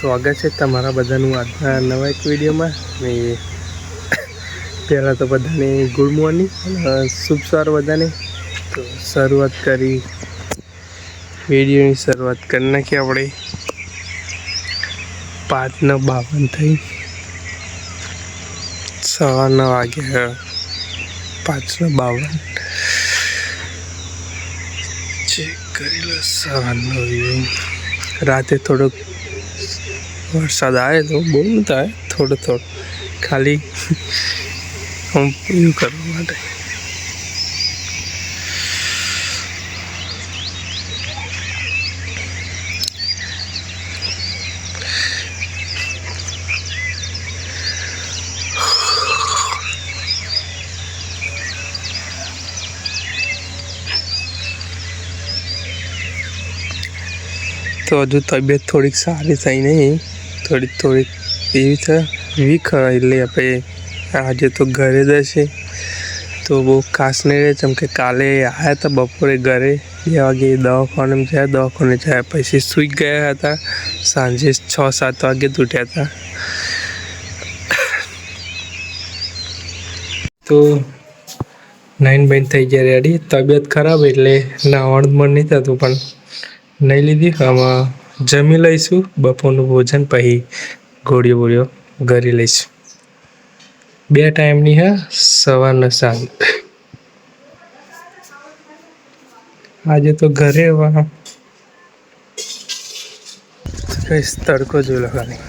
સ્વાગત છે તમારા બધાનું આજના નવા એક વિડીયોમાં. ને પહેલાં તો બધાને ગુડ મોર્નિંગ અને શુભ સવાર બધાને. તો શરૂઆત કરી વિડીયોની શરૂઆત કરી નાખી આપણે. 5:52 થઈ, સવારના વાગ્યા 5:52. ચેક કરી લો સવારનો વ્યૂ. રાતે થોડોક વરસાદ આવે તો બહુ ન થાય, થોડો ખાલી વ્યૂ કરવા માટે. તો હજુ તબિયત થોડીક સારી થઈ નહીં, થોડીક એવી છે વીક. એટલે આપણે આજે તો ઘરે જ છે, તો બહુ ખાસ નહીં રહે. જેમ કે કાલે આવ્યા હતા બપોરે ઘરે 2 વાગે, દવાખાને જાય પછી સૂઈ ગયા હતા. સાંજે 6-7 વાગે ઉઠ્યા હતા. તો 9 બેન થઈ ગયા રેડી. તબિયત ખરાબ એટલે નાવાનું મન નહીં થતું, પણ નહીં લીધી. આમાં જમી લઈશું બપોરનું ભોજન, પછી ગોળીઓ ઘરે લઈશું. 2 ટાઈમની હા, સવારને સાંજ. આજે તો ઘરે કઈ તડકો જો લગાની.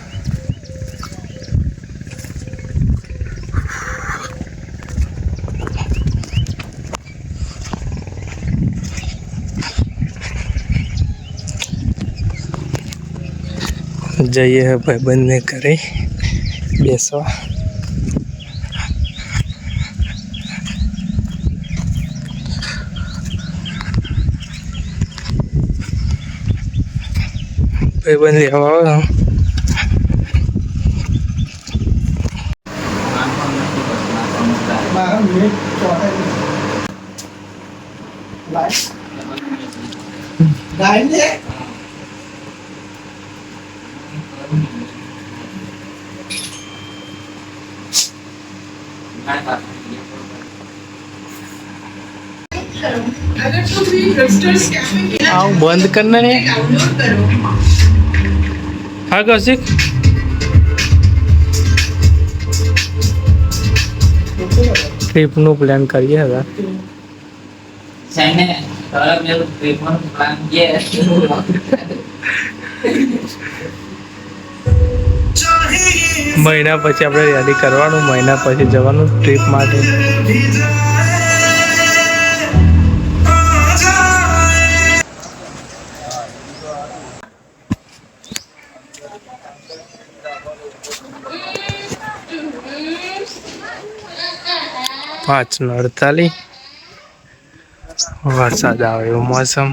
જઈએ હે ભાઈબંધને ઘરે બેસવા. ભાઈબંધ લેવા આવો. आओ बंद करना है। हाँ कौशिक, ट्रिप नो प्लान करिए है મહિના પછી આપણે રેડી કરવાનું, મહિના પછી જવાનું ટ્રીપ માટે. પાંચ 48 વરસાદ આવે એવું મોસમ.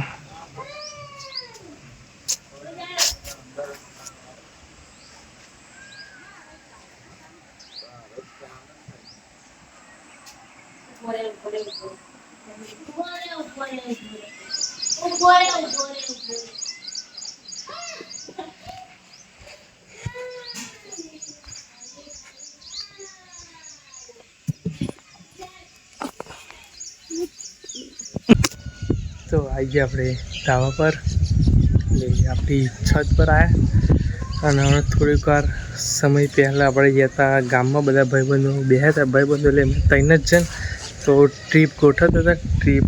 તો આવી ગયા આપણે ધાબા પર, આપણી છત પર આવ્યા. અને હવે થોડીક વાર સમય પહેલાં આપણે ગયા હતા ગામમાં, બધા ભાઈબંધો બેહ્યા હતા. ભાઈબંધો એટલે 3 જ છે. તો ટ્રીપ ગોઠવતા હતા. ટ્રીપ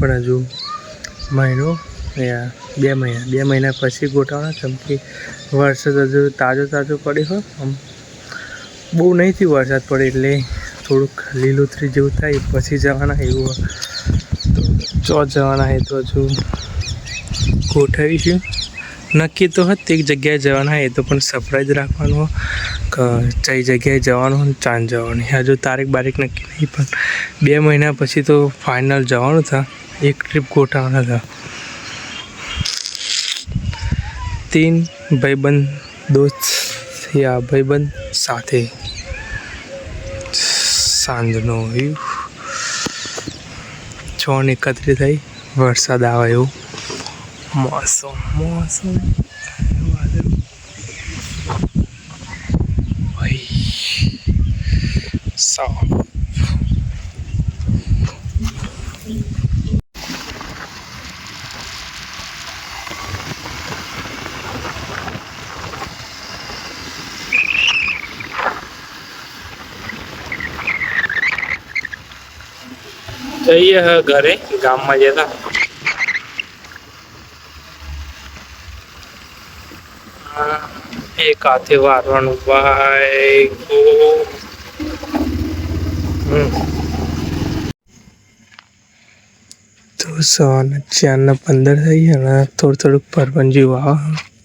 પણ હજુ મહિનો 2 મહિના પછી ગોઠવવાના. કેમ કે વરસાદ હજુ તાજો પડ્યો હોય, આમ બહુ નહીં થયું વરસાદ પડે એટલે થોડુંક લીલોતરી જેવું થાય પછી જવાના. એવું ચો જવાના હોય તો હજુ ગોઠવીશું. નક્કી તો હતી એક જગ્યાએ જવાના હોય, એ તો પણ સરપ્રાઈઝ રાખવાનું કે કઈ જગ્યાએ જવાનું, ચાંદ જવાની. હજુ તારીખ નક્કી નહીં, પણ 2 મહિના પછી તો ફાઇનલ જવાનું હતા. એક ટ્રીપ ગોઠવવાના હતા. 3 ભાઈબંધ દોસ્ત યા ભાઈબંધ સાથે. સાંજનો વ્યૂ 6:31 થઈ, વરસાદ આવે એવું મોસમ. સાવ જઈએ ઘરે ગામમાં જતા એક હાથે વારવાનું ભાઈ તો 4:15 થઈ ગયા ને થોડુંક પરપંચ જેવું આવે